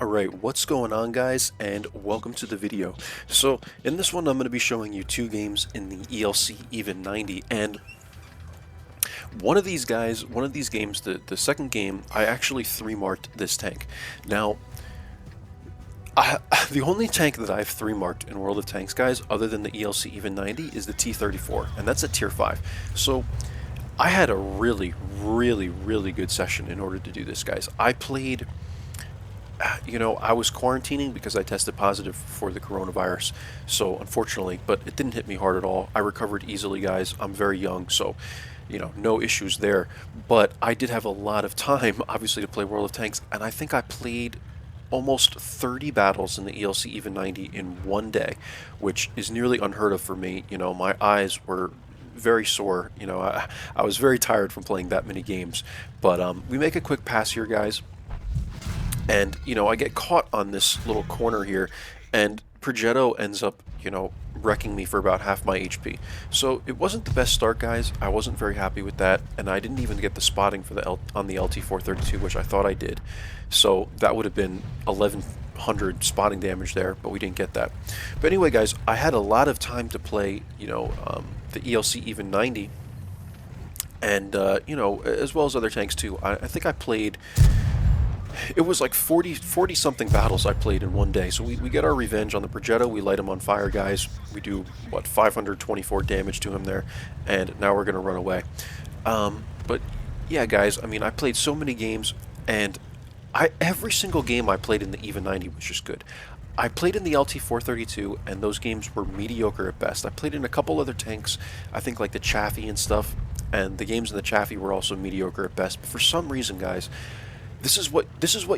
Alright, what's going on guys, and welcome to the video. So, in this one I'm going to be showing you two games in the ELC Even 90, and one of these games, the second game, I actually 3-marked this tank. Now, the only tank that I've 3-marked in World of Tanks, guys, other than the ELC Even 90, is the T-34, and that's at Tier 5. So, I had a really good session in order to do this, guys. I played... I was quarantining because I tested positive for the coronavirus, so unfortunately, but it didn't hit me hard at all. I recovered easily, guys. I'm very young, so, no issues there. But I did have a lot of time, obviously, to play World of Tanks, and I think I played almost 30 battles in the ELC Even 90 in one day, which is nearly unheard of for me. My eyes were very sore. I was very tired from playing that many games. But we make a quick pass here, guys. And, I get caught on this little corner here, and Progetto ends up, wrecking me for about half my HP. So it wasn't the best start, guys. I wasn't very happy with that, and I didn't even get the spotting for on the LT-432, which I thought I did. So that would have been 1100 spotting damage there, but we didn't get that. But anyway, guys, I had a lot of time to play, the ELC Even 90, and, as well as other tanks too. I think I played... It was like 40 something battles I played in one day. So we get our revenge on the Progetto. We light him on fire, guys. We do, 524 damage to him there. And now we're going to run away. But yeah, guys, I mean, I played so many games. And every single game I played in the Even 90 was just good. I played in the LT-432, and those games were mediocre at best. I played in a couple other tanks, I think like the Chaffee and stuff. And the games in the Chaffee were also mediocre at best. But for some reason, guys... This is what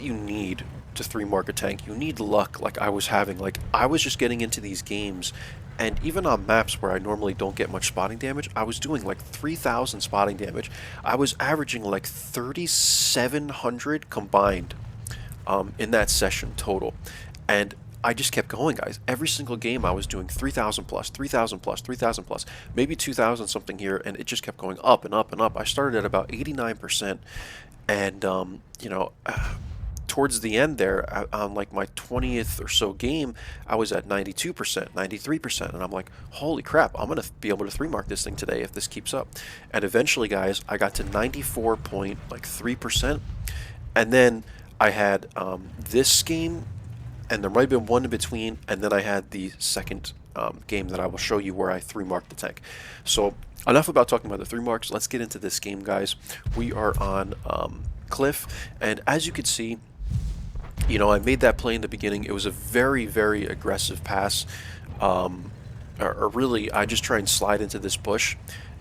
you need to 3-mark a tank. You need luck, like I was having. Like, I was just getting into these games, and even on maps where I normally don't get much spotting damage, I was doing like 3,000 spotting damage. I was averaging like 3,700 combined in that session total, and I just kept going, guys. Every single game I was doing 3,000 plus, 3,000 plus, 3,000 plus, maybe 2,000 something here, and it just kept going up and up and up. I started at about 89%. And, towards the end there, on like my 20th or so game, I was at 92%, 93%. And I'm like, holy crap, I'm going to be able to 3-mark this thing today if this keeps up. And eventually, guys, I got to 94.3%. And then I had this game, and there might have been one in between. And then I had the second game that I will show you where I 3-marked the tank. So... enough about talking about the 3 marks. Let's get into this game, guys. We are on Cliff, and as you can see, I made that play in the beginning. It was a very aggressive pass, or really, I just try and slide into this bush,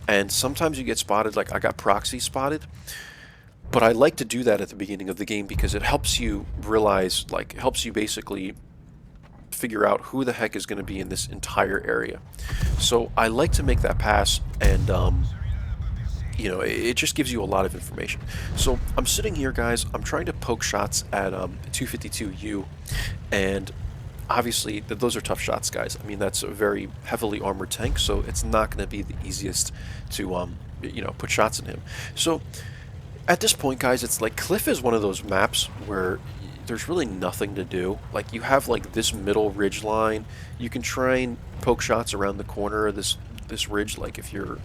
and sometimes you get spotted. Like I got proxy spotted, but I like to do that at the beginning of the game because it helps you realize, like, it helps you basically figure out who the heck is going to be in this entire area. So I like to make that pass, and it just gives you a lot of information. So I'm sitting here, guys. I'm trying to poke shots at 252U, and obviously those are tough shots, guys. I mean, that's a very heavily armored tank, so it's not going to be the easiest to put shots in him. So at this point, guys, it's like Cliff is one of those maps where there's really nothing to do. Like, you have like this middle ridge line. You can try and poke shots around the corner of this ridge. Like if you're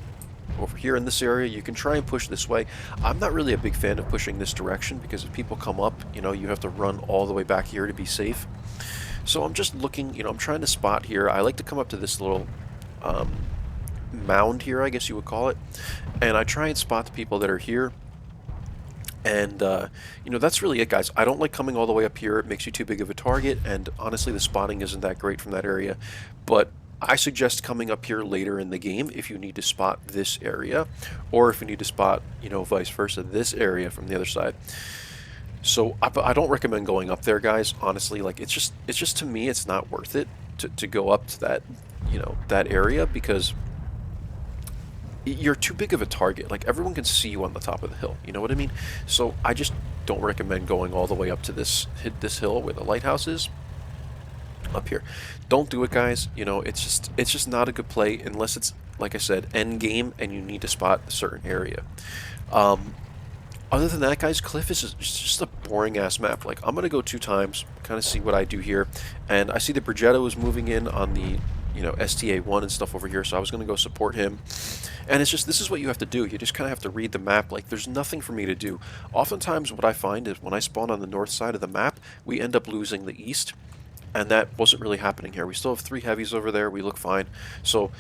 over here in this area, you can try and push this way. I'm not really a big fan of pushing this direction because if people come up, you have to run all the way back here to be safe. So I'm just looking, I'm trying to spot here. I like to come up to this little mound here, I guess you would call it, and I try and spot the people that are here. And, that's really it, guys. I don't like coming all the way up here. It makes you too big of a target, and honestly, the spotting isn't that great from that area. But I suggest coming up here later in the game if you need to spot this area, or if you need to spot, vice versa, this area from the other side. So I don't recommend going up there, guys. Honestly, like, it's just to me, it's not worth it to go up to that, that area, because you're too big of a target. Like, everyone can see you on the top of the hill, you know what I mean? So I just don't recommend going all the way up to this hill where the lighthouse is up here. Don't do it, guys. It's just not a good play unless it's, like I said, end game and you need to spot a certain area. Other than that, guys, Cliff is just a boring-ass map. Like, I'm going to go 2 times, kind of see what I do here. And I see the Brigetto is moving in on the, STA1 and stuff over here, so I was going to go support him. And it's just, this is what you have to do. You just kind of have to read the map. Like, there's nothing for me to do. Oftentimes, what I find is when I spawn on the north side of the map, we end up losing the east. And that wasn't really happening here. We still have 3 heavies over there. We look fine. So,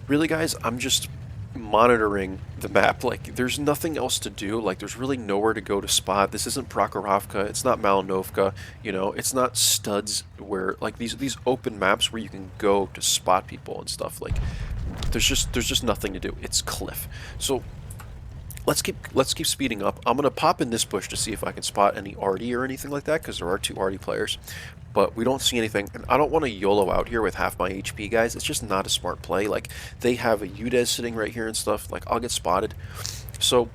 really, guys, I'm just monitoring the map. Like, there's nothing else to do. Like, there's really nowhere to go to spot. This isn't Prokhorovka. It's not Malinovka. It's not studs where, like, these open maps where you can go to spot people and stuff. Like, there's just nothing to do. It's Cliff. So let's keep speeding up. I'm gonna pop in this bush to see if I can spot any arty or anything like that, because there are 2 arty players, but we don't see anything. And I don't want to YOLO out here with half my HP, guys. It's just not a smart play. Like, they have a UDES sitting right here and stuff. Like, I'll get spotted. So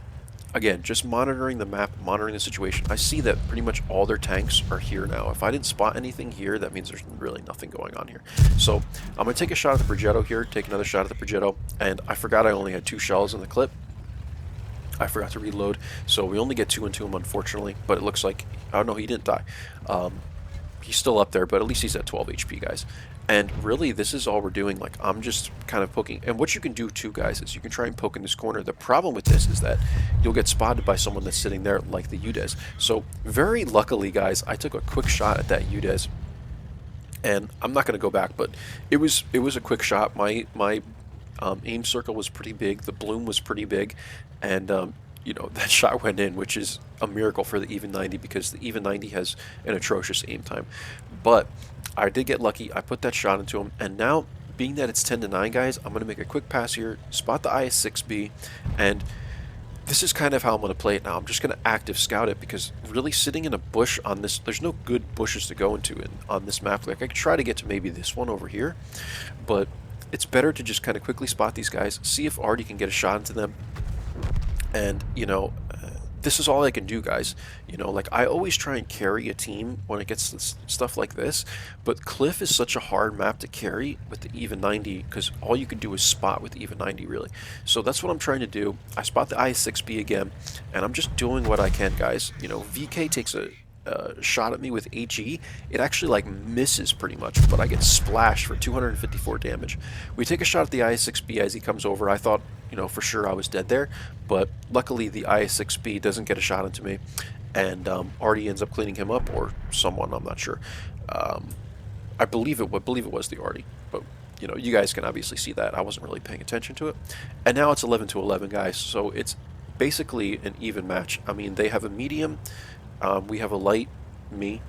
again, just monitoring the map, monitoring the situation. I see that pretty much all their tanks are here now. If I didn't spot anything here, that means there's really nothing going on here. So I'm gonna take a shot at the Brigetto here, take another shot at the Brigetto, and I forgot I only had 2 shells in the clip. I forgot to reload, so we only get 2 into him, unfortunately, but it looks like, oh no, he didn't die. He's still up there, but at least he's at 12 HP, guys. And really, this is all we're doing. Like, I'm just kind of poking. And what you can do, too, guys, is you can try and poke in this corner. The problem with this is that you'll get spotted by someone that's sitting there, like the UDES. So, very luckily, guys, I took a quick shot at that UDES. And I'm not going to go back, but it was a quick shot. My aim circle was pretty big. The bloom was pretty big. And, that shot went in, which is a miracle for the even 90, because the even 90 has an atrocious aim time. But I did get lucky. I put that shot into him. And now, being that it's 10-9, guys, I'm going to make a quick pass here, spot the IS-6B, and this is kind of how I'm going to play it now. I'm just going to active scout it, because really sitting in a bush on this, there's no good bushes to go into on this map. Like, I could try to get to maybe this one over here, but it's better to just kind of quickly spot these guys, see if Artie can get a shot into them. And, this is all I can do, guys. Like, I always try and carry a team when it gets to stuff like this, but Cliff is such a hard map to carry with the even 90, because all you can do is spot with the even 90, really. So that's what I'm trying to do. I spot the IS-6B again, and I'm just doing what I can, guys. VK takes a shot at me with HE. It actually, like, misses pretty much, but I get splashed for 254 damage. We take a shot at the IS-6B as he comes over. I thought, for sure I was dead there, but luckily the IS-6B doesn't get a shot into me, and Artie ends up cleaning him up, or someone, I'm not sure. I believe it was the Artie, but you guys can obviously see that. I wasn't really paying attention to it. And now it's 11-11, guys, so it's basically an even match. I mean, they have a medium, we have a light, me.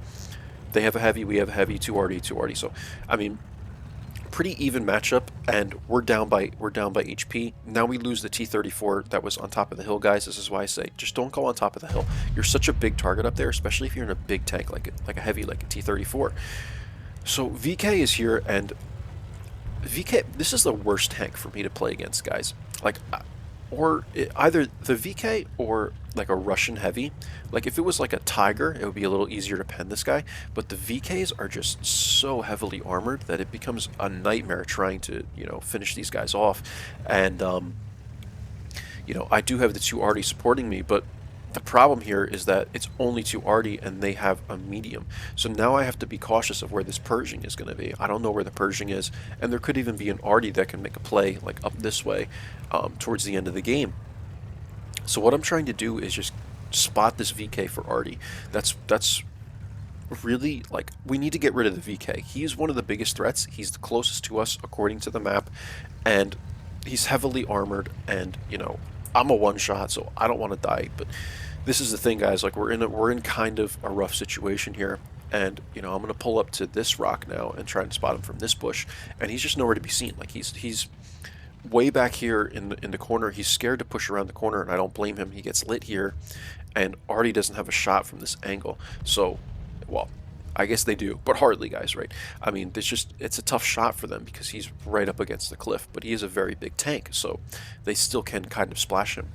They have a heavy, we have a heavy, 2 Artie, 2 Artie. So, I mean, pretty even matchup, and we're down by HP. Now we lose the T-34 that was on top of the hill, guys. This is why I say, just don't go on top of the hill. You're such a big target up there, especially if you're in a big tank like a heavy, like a T-34. So VK is here, and VK, this is the worst tank for me to play against, guys. Like, either the VK or like a Russian heavy. Like, if it was like a Tiger, it would be a little easier to pen this guy, but the VKs are just so heavily armored that it becomes a nightmare trying to, finish these guys off. And I do have the 2 Artie supporting me, but the problem here is that it's only 2 Artie and they have a medium. So now I have to be cautious of where this Pershing is going to be. I don't know where the Pershing is, and there could even be an Artie that can make a play like up this way towards the end of the game. So what I'm trying to do is just spot this VK for Artie. That's really, like, we need to get rid of the VK. He's one of the biggest threats. He's the closest to us according to the map, and he's heavily armored, and I'm a one-shot, so I don't want to die. But this is the thing, guys. Like, we're in kind of a rough situation here, and I'm gonna pull up to this rock now and try and spot him from this bush, and he's just nowhere to be seen. Like, he's way back here in the corner. He's scared to push around the corner, and I don't blame him. He gets lit here, and Artie doesn't have a shot from this angle. So, well, I guess they do, but hardly, guys, right? I mean, it's a tough shot for them because he's right up against the cliff, but he is a very big tank, so they still can kind of splash him.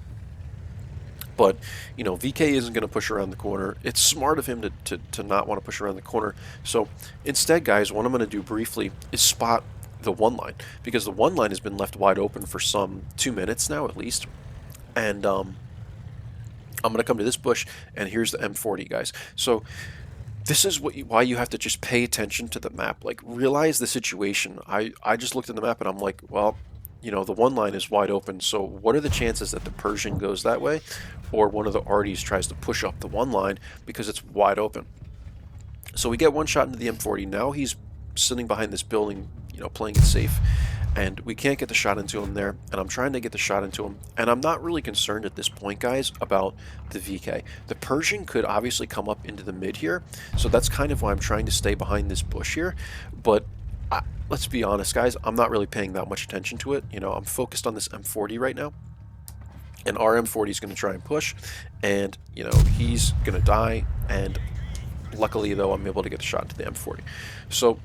But, VK isn't going to push around the corner. It's smart of him to not want to push around the corner. So, instead, guys, what I'm going to do briefly is spot the 1 line, because the 1 line has been left wide open for some 2 minutes now, at least. And I'm I'm going to come to this bush, and here's the M40, guys. So this is why you have to just pay attention to the map. Like, realize the situation. I just looked at the map, and I'm like, well, you know, the one line is wide open, so what are the chances that the Persian goes that way, or one of the arties tries to push up the one line because it's wide open? So we get one shot into the M40. Now he's sitting behind this building, you know, playing it safe, and we can't get the shot into him there, and I'm trying to get the shot into him, and I'm not really concerned at this point, guys, about the VK. The Persian could obviously come up into the mid here, so that's kind of why I'm trying to stay behind this bush here, but let's be honest, guys, I'm not really paying that much attention to it. You know, I'm focused on this M40 right now, and our M40 is going to try and push, and, you know, he's going to die, and luckily, though, I'm able to get a shot into the M40. So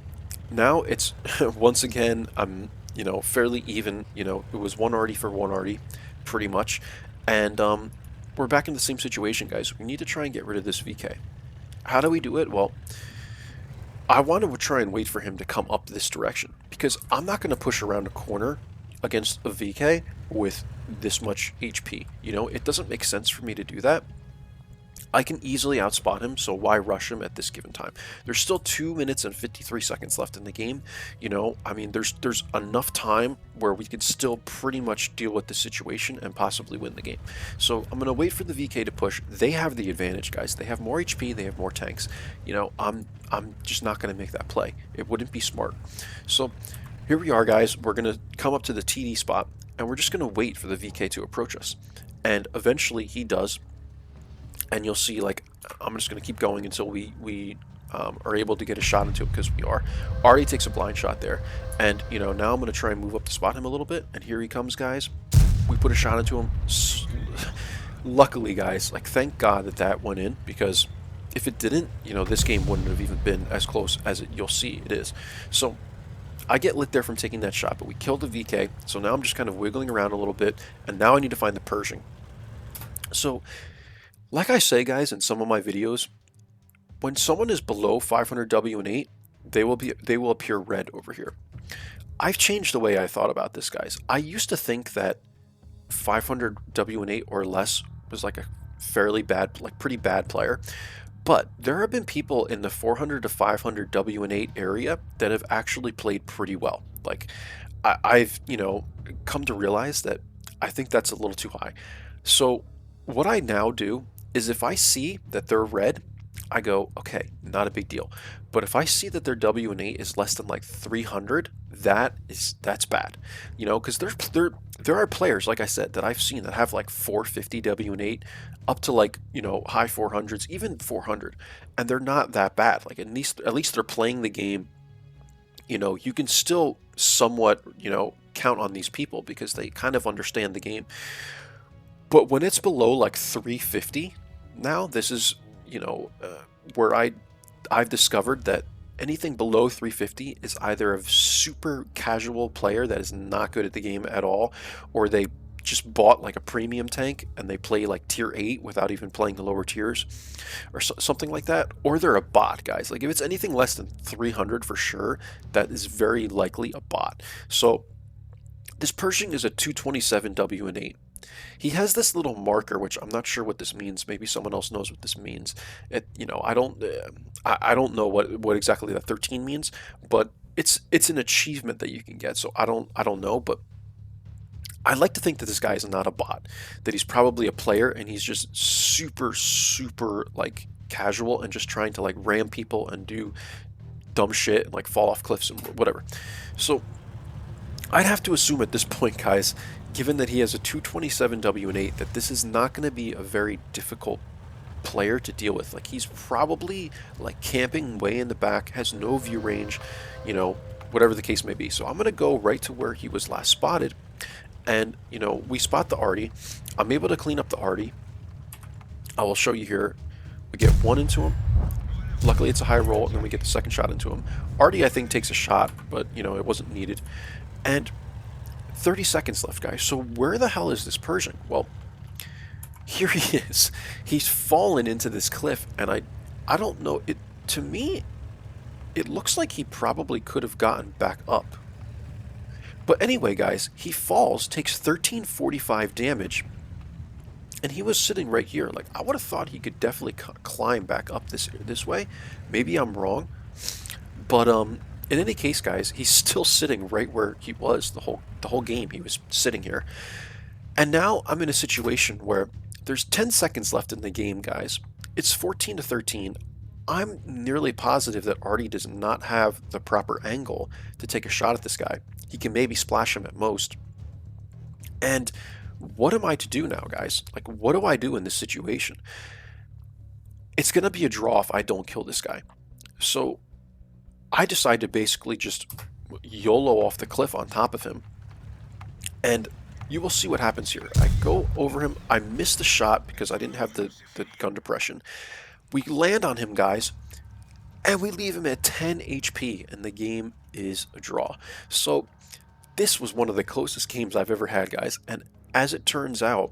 now it's, once again, I'm, you know, fairly even. You know, it was one arty for one arty, pretty much. And we're back in the same situation, guys. We need to try and get rid of this VK. How do we do it? Well, I want to try and wait for him to come up this direction, because I'm not going to push around a corner against a VK with this much HP. You know, it doesn't make sense for me to do that. I can easily outspot him, so why rush him at this given time? There's still 2 minutes and 53 seconds left in the game. You know, I mean, there's enough time where we could still pretty much deal with the situation and possibly win the game. So I'm going to wait for the VK to push. They have the advantage, guys. They have more HP, they have more tanks. You know, I'm just not going to make that play. It wouldn't be smart. So here we are, guys. We're going to come up to the TD spot, and we're just going to wait for the VK to approach us. And eventually he does. And you'll see, like, I'm just going to keep going until we are able to get a shot into him, because we are. Already takes a blind shot there. And, you know, now I'm going to try and move up to spot him a little bit. And here he comes, guys. We put a shot into him. Luckily, guys, like, thank God that that went in, because if it didn't, you know, this game wouldn't have even been as close as you'll see it is. So I get lit there from taking that shot, but we killed the VK. So now I'm just kind of wiggling around a little bit. And now I need to find the Pershing. So like I say, guys, in some of my videos, when someone is below 500 W and 8, they will appear red over here. I've changed the way I thought about this, guys. I used to think that 500 W and 8 or less was like a fairly bad, like pretty bad player. But there have been people in the 400 to 500 W and 8 area that have actually played pretty well. Like, I've, you know, come to realize that I think that's a little too high. So what I now do is, if I see that they're red, I go, okay, not a big deal. But if I see that their W and 8 is less than like 300, that's bad. You know, because there are players, like I said, that I've seen that have like 450 W and 8 up to, like, you know, high 400s, even 400, and they're not that bad. Like, at least they're playing the game. You know, you can still somewhat, you know, count on these people because they kind of understand the game. But when it's below like 350, now this is, you know, where I've discovered that anything below 350 is either a super casual player that is not good at the game at all, or they just bought like a premium tank and they play like tier 8 without even playing the lower tiers, or something like that, or they're a bot, guys. Like, if it's anything less than 300, for sure, that is very likely a bot. So this Pershing is a 227 W and 8. He has this little marker, which I'm not sure what this means. Maybe someone else knows what this means. You know, I don't know what exactly that 13 means, but it's an achievement that you can get. So I don't know, but I like to think that this guy is not a bot, that he's probably a player and he's just super like casual and just trying to like ram people and do dumb shit and like fall off cliffs and whatever. So I'd have to assume at this point, guys, given that he has a 227 W and 8, that this is not going to be a very difficult player to deal with. Like, he's probably like camping way in the back, has no view range, you know, whatever the case may be. So I'm going to go right to where he was last spotted, and, you know, we spot the arty. I'm able to clean up the arty. I will show you here. We get one into him. Luckily it's a high roll, and then we get the second shot into him. Arty, I think, takes a shot, but, you know, it wasn't needed. And 30 seconds left, guys. So where the hell is this Persian? Well, here he is. He's fallen into this cliff, and I don't know. To me, it looks like he probably could have gotten back up. But anyway, guys, he falls, takes 1345 damage, and he was sitting right here. Like, I would have thought he could definitely climb back up this way. Maybe I'm wrong, but in any case, guys, he's still sitting right where he was the whole game. He was sitting here, and now I'm in a situation where there's 10 seconds left in the game, guys. It's 14 to 13. I'm nearly positive that Artie does not have the proper angle to take a shot at this guy. He can maybe splash him at most. And what am I to do now, guys? Like, what do I do in this situation? It's going to be a draw if I don't kill this guy. So I decide to basically just YOLO off the cliff on top of him. And you will see what happens here. I go over him. I miss the shot because I didn't have the gun depression. We land on him, guys, and we leave him at 10 HP, and the game is a draw. So this was one of the closest games I've ever had, guys. And as it turns out,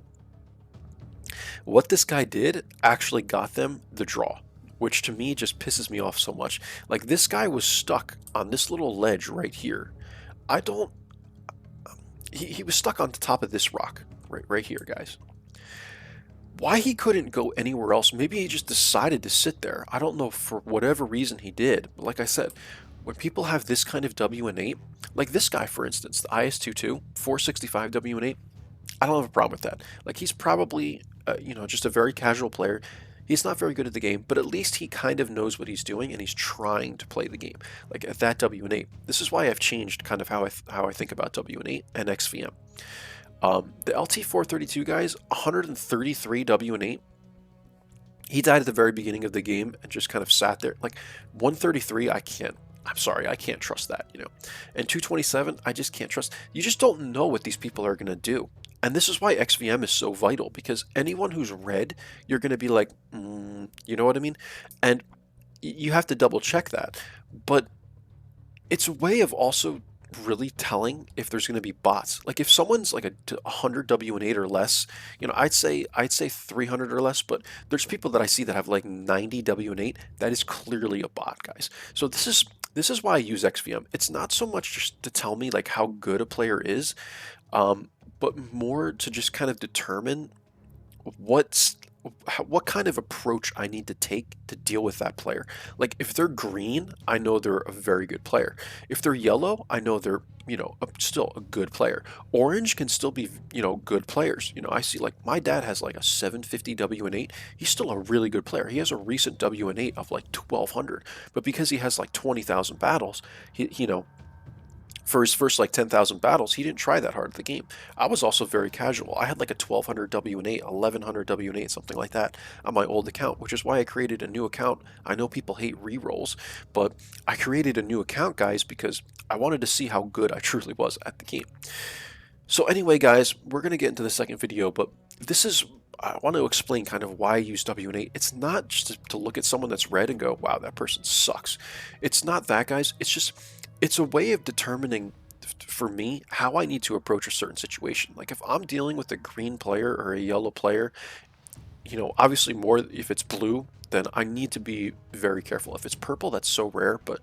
what this guy did actually got them the draw, which to me just pisses me off so much. Like, this guy was stuck on this little ledge right here. I don't... He was stuck on the top of this rock, right here, guys. Why he couldn't go anywhere else, maybe he just decided to sit there. I don't know, for whatever reason he did. But like I said, when people have this kind of W&8, like this guy, for instance, the IS-22, 465 W&8, I don't have a problem with that. Like, he's probably, just a very casual player. He's not very good at the game, but at least he kind of knows what he's doing, and he's trying to play the game. Like, at that W&8, this is why I've changed kind of how I think about W&8 and XVM. The LT-432 guys, 133 W&8. He died at the very beginning of the game and just kind of sat there. Like, 133, I'm sorry, I can't trust that, And 227, I just can't trust. You just don't know what these people are going to do. And this is why XVM is so vital, because anyone who's red, you're going to be like, you know what I mean? And you have to double check that. But it's a way of also really telling if there's going to be bots. Like, if someone's like a 100 W&8 or less, I'd say 300 or less, but there's people that I see that have like 90 W&8. That is clearly a bot, guys. So this is why I use XVM. It's not so much just to tell me like how good a player is, but more to just kind of determine what kind of approach I need to take to deal with that player. Like, if they're green, I know they're a very good player. If they're yellow, I know they're, still a good player. Orange can still be, good players. I see, like, my dad has like a 750 W&8. He's still a really good player. He has a recent W&8 of like 1200, but because he has like 20,000 battles, for his first like 10,000 battles, he didn't try that hard at the game. I was also very casual. I had like a 1200 W&8, 1100 W&8, something like that on my old account, which is why I created a new account. I know people hate rerolls, but I created a new account, guys, because I wanted to see how good I truly was at the game. So anyway, guys, we're going to get into the second video, but I want to explain kind of why I use W&8. It's not just to look at someone that's red and go, wow, that person sucks. It's not that, guys. It's a way of determining, for me, how I need to approach a certain situation. Like, if I'm dealing with a green player or a yellow player, obviously more if it's blue, then I need to be very careful. If it's purple, that's so rare, but,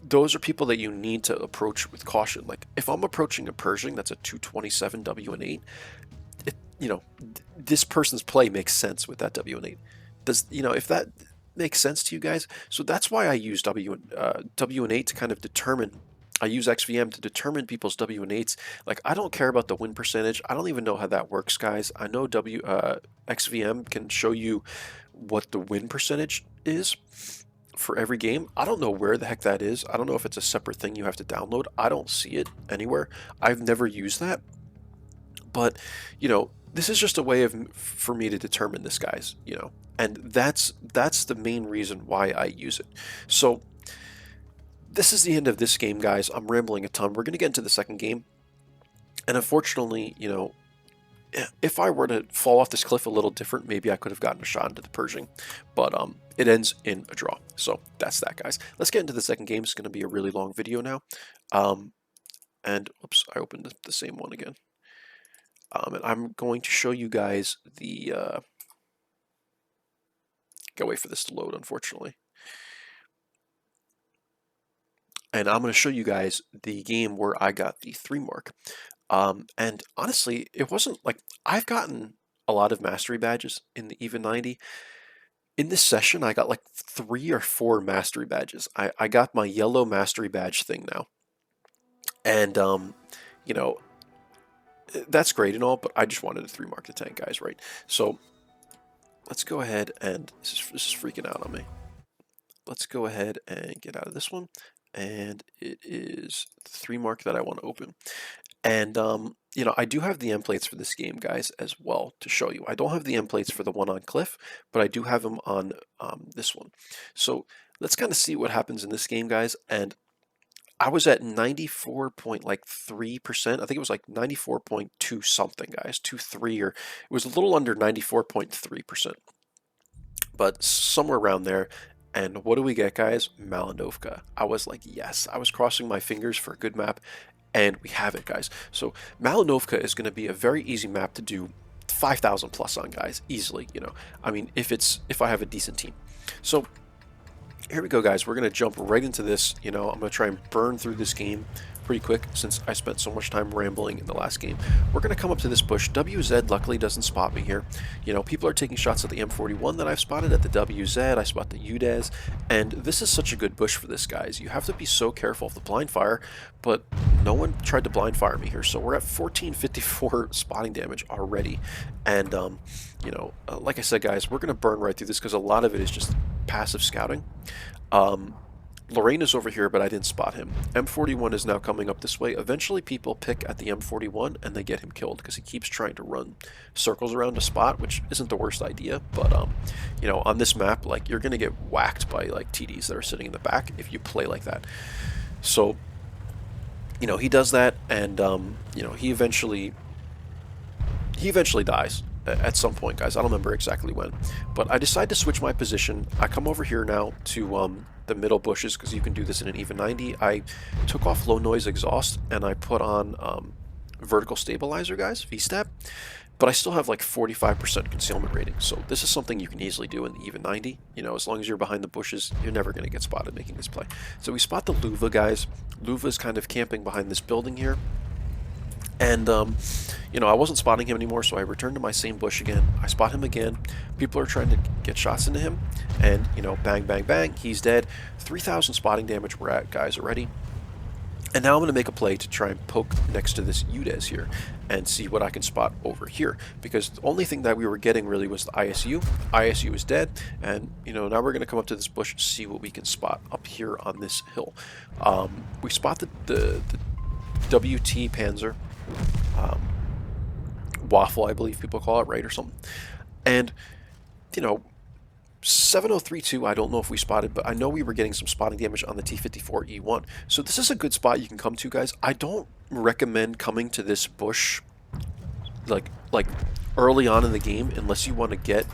those are people that you need to approach with caution. Like, if I'm approaching a Pershing that's a 227 W&8, this person's play makes sense with that W&8. If that makes sense to you guys? So that's why I use W&8 to kind of determine. I use XVM to determine people's W&8s. Like, I don't care about the win percentage. I don't even know how that works, guys. I know XVM can show you what the win percentage is for every game. I don't know where the heck that is. I don't know if it's a separate thing you have to download. I don't see it anywhere. I've never used that. But, this is just a way for me to determine this, guys, and that's the main reason why I use it. So this is the end of this game, guys. I'm rambling a ton. We're going to get into the second game. And unfortunately, if I were to fall off this cliff a little different, maybe I could have gotten a shot into the Pershing, but it ends in a draw. So that's that, guys. Let's get into the second game. It's going to be a really long video now. And oops, I opened the same one again. And I'm going to show you guys the, gotta wait for this to load, unfortunately. And I'm going to show you guys the game where I got the 3 mark. And honestly, it wasn't like, I've gotten a lot of mastery badges in the even 90. In this session, I got like 3 or 4 mastery badges. I got my yellow mastery badge thing now. And, you know, that's great and all, but I just wanted to 3-mark the tank, guys, right? So let's go ahead and, this is freaking out on me. Let's go ahead and get out of this one. And it is the 3-mark that I want to open. And, you know, I do have the end plates for this game, guys, as well to show you. I don't have the end plates for the one on Cliff, but I do have them on this one. So let's kind of see what happens in this game, guys. And I was at 94.3%. I think it was like 94.2 something, guys, 23, or it was a little under 94.3%, but somewhere around there. And what do we get, guys? Malinovka. I was like, yes, I was crossing my fingers for a good map, and we have it, guys. So Malinovka is going to be a very easy map to do 5,000 plus on, guys, easily. You know, I mean, if I have a decent team. So here we go, guys. We're going to jump right into this. You know, I'm going to try and burn through this game pretty quick since I spent so much time rambling in the last game. We're going to come up to this bush. WZ luckily doesn't spot me here. You know, people are taking shots at the M41 that I've spotted, at the WZ. I spot the UDES, and this is such a good bush for this, guys. You have to be so careful of the blind fire, but no one tried to blind fire me here. So we're at 1454 spotting damage already. And, you know, like I said, guys, we're going to burn right through this because a lot of it is just passive scouting. Lorraine is over here, but I didn't spot him. M41 is now coming up this way. Eventually people pick at the M41 and they get him killed because he keeps trying to run circles around a spot, which isn't the worst idea. But, you know, on this map, like, you're going to get whacked by, like, TDs that are sitting in the back if you play like that. So, you know, he does that, and, you know, he eventually dies at some point, guys. I don't remember exactly when, but I decide to switch my position. I come over here now to the middle bushes because you can do this in an even 90. I took off low noise exhaust and I put on vertical stabilizer, guys, V-step, but I still have like 45% concealment rating. So this is something you can easily do in the even 90. You know, as long as you're behind the bushes, you're never going to get spotted making this play. So we spot the Luva, guys. Luva is kind of camping behind this building here. And, you know, I wasn't spotting him anymore, so I returned to my same bush again. I spot him again. People are trying to get shots into him. And, you know, bang, bang, bang. He's dead. 3,000 spotting damage we're at, guys, already. And now I'm going to make a play to try and poke next to this UDES here and see what I can spot over here. Because the only thing that we were getting really was the ISU. ISU is dead. And, you know, now we're going to come up to this bush and see what we can spot up here on this hill. We spot the WT Panzer. Waffle, I believe people call it, right, or something. And, you know, 7032, I don't know if we spotted, but I know we were getting some spotting damage on the T54E1. So this is a good spot you can come to, guys. I don't recommend coming to this bush like early on in the game unless you want to get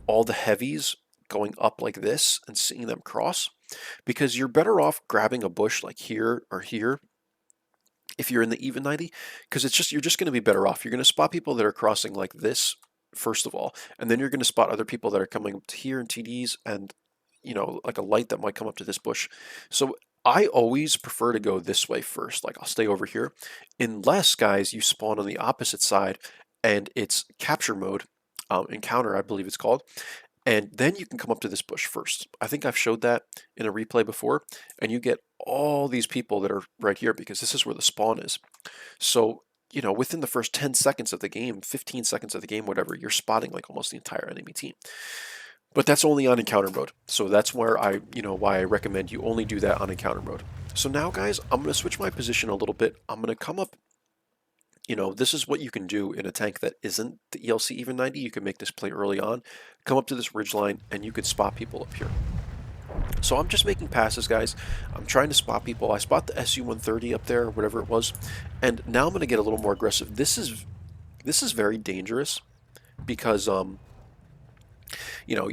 all the heavies going up like this and seeing them cross, because you're better off grabbing a bush like here or here if you're in the even 90, because you're just going to be better off. You're going to spot people that are crossing like this first of all, and then you're going to spot other people that are coming up to here in TDs, and, you know, like a light that might come up to this bush. So I always prefer to go this way first. Like, I'll stay over here unless, guys, you spawn on the opposite side and it's capture mode, encounter, I believe it's called. And then you can come up to this bush first. I think I've showed that in a replay before, and you get all these people that are right here because this is where the spawn is. So, you know, within the first 10 seconds of the game, 15 seconds of the game, whatever, you're spotting like almost the entire enemy team. But that's only on encounter mode. So that's where why I recommend you only do that on encounter mode. So now, guys, I'm going to switch my position a little bit. I'm going to come up. You know, this is what you can do in a tank that isn't the ELC even 90. You can make this play early on, come up to this ridge line, and you can spot people up here. So I'm just making passes, guys. I'm trying to spot people. I spot the SU-130 up there, whatever it was, and now I'm going to get a little more aggressive. This is very dangerous because you know,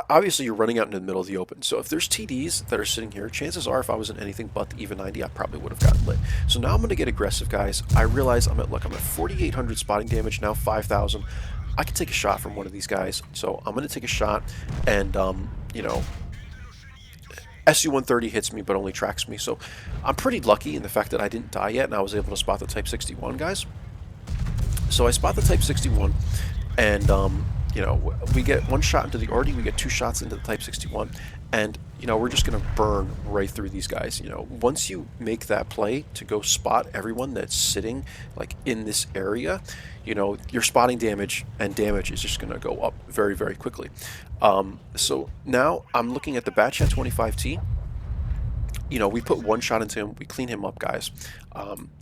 obviously you're running out into the middle of the open. So if there's TDs that are sitting here, chances are if I was in anything but the even 90, I probably would have gotten lit. So now I'm going to get aggressive, guys. I realize I'm at 4,800 spotting damage, now 5,000. I can take a shot from one of these guys. So I'm going to take a shot, and, you know, SU-130 hits me but only tracks me. So I'm pretty lucky in the fact that I didn't die yet, and I was able to spot the Type 61, guys. So I spot the Type 61. And you know, we get one shot into the Artie, we get two shots into the Type 61, and you know, we're just gonna burn right through these guys. You know, once you make that play to go spot everyone that's sitting like in this area, you know, your spotting damage and damage is just gonna go up very, very quickly. So now I'm looking at the Batchat 25T. You know, we put one shot into him, we clean him up, guys,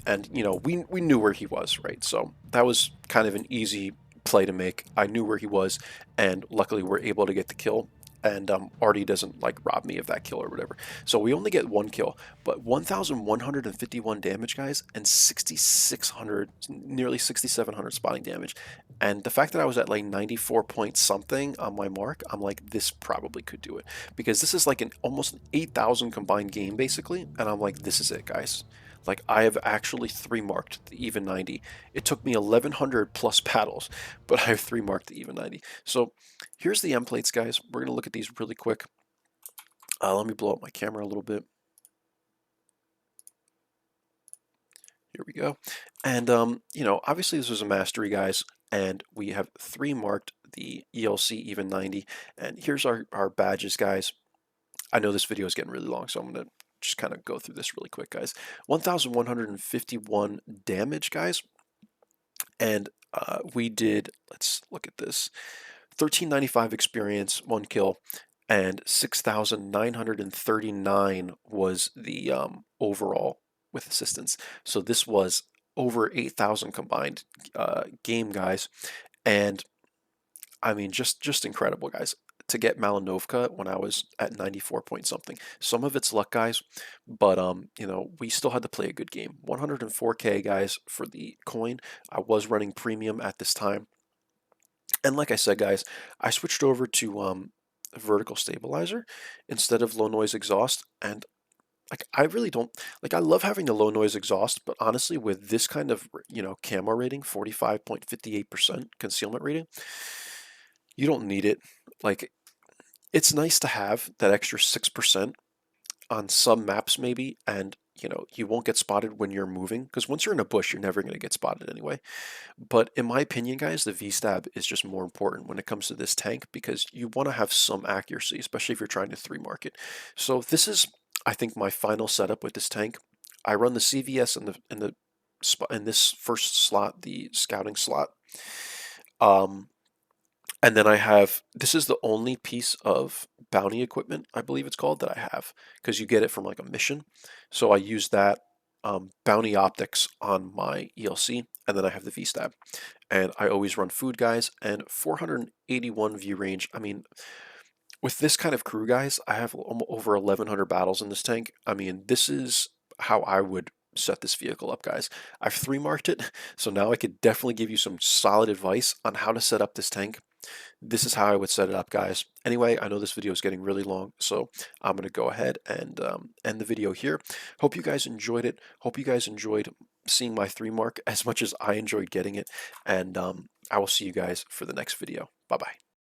and you know, we knew where he was, right? So that was kind of an easy play to make. I knew where he was, and luckily we're able to get the kill. And Artie doesn't like rob me of that kill or whatever. So we only get one kill, but 1,151 damage, guys, and 6,600, nearly 6,700 spotting damage. And the fact that I was at like 94 point something on my mark, I'm like, this probably could do it, because this is like an almost an 8,000 combined game basically, and I'm like, this is it, guys. Like, I have actually three marked the even 90. It took me 1,100 plus battles, but I have three marked the even 90. So here's the M plates, guys. We're gonna look at these really quick. Let me blow up my camera a little bit. Here we go. And you know, obviously this was a mastery, guys, and we have three marked the ELC even 90. And here's our badges, guys. I know this video is getting really long, so I'm gonna just kind of go through this really quick, guys. 1,151 damage, guys, and we did, let's look at this, 1395 experience, one kill, and 6,939 was the overall with assistance. So this was over 8,000 combined game, guys, and I mean, just incredible, guys. To get Malinovka when I was at 94 point something. Some of it's luck, guys, but you know, we still had to play a good game. 104K, guys, for the coin. I was running premium at this time. And like I said, guys, I switched over to vertical stabilizer instead of low noise exhaust, and like, I really don't like, I love having the low noise exhaust, but honestly with this kind of, you know, camo rating, 45.58% concealment rating, you don't need it. Like, it's nice to have that extra 6% on some maps maybe, and you know, you won't get spotted when you're moving, because once you're in a bush you're never going to get spotted anyway. But in my opinion, guys, the V-stab is just more important when it comes to this tank, because you want to have some accuracy, especially if you're trying to three mark it. So this is, I think, my final setup with this tank. I run the CVS in this first slot, the scouting slot. And then I have, this is the only piece of bounty equipment, I believe it's called, that I have, because you get it from like a mission. So I use that bounty optics on my ELC, and then I have the V-stab. And I always run food, guys, and 481 view range. I mean, with this kind of crew, guys, I have over 1,100 battles in this tank. I mean, this is how I would set this vehicle up, guys. I've three marked it, so now I could definitely give you some solid advice on how to set up this tank. This is how I would set it up, guys. Anyway, I know this video is getting really long, so I'm going to go ahead and end the video here. Hope you guys enjoyed it. Hope you guys enjoyed seeing my three mark as much as I enjoyed getting it. And I will see you guys for the next video. Bye-bye.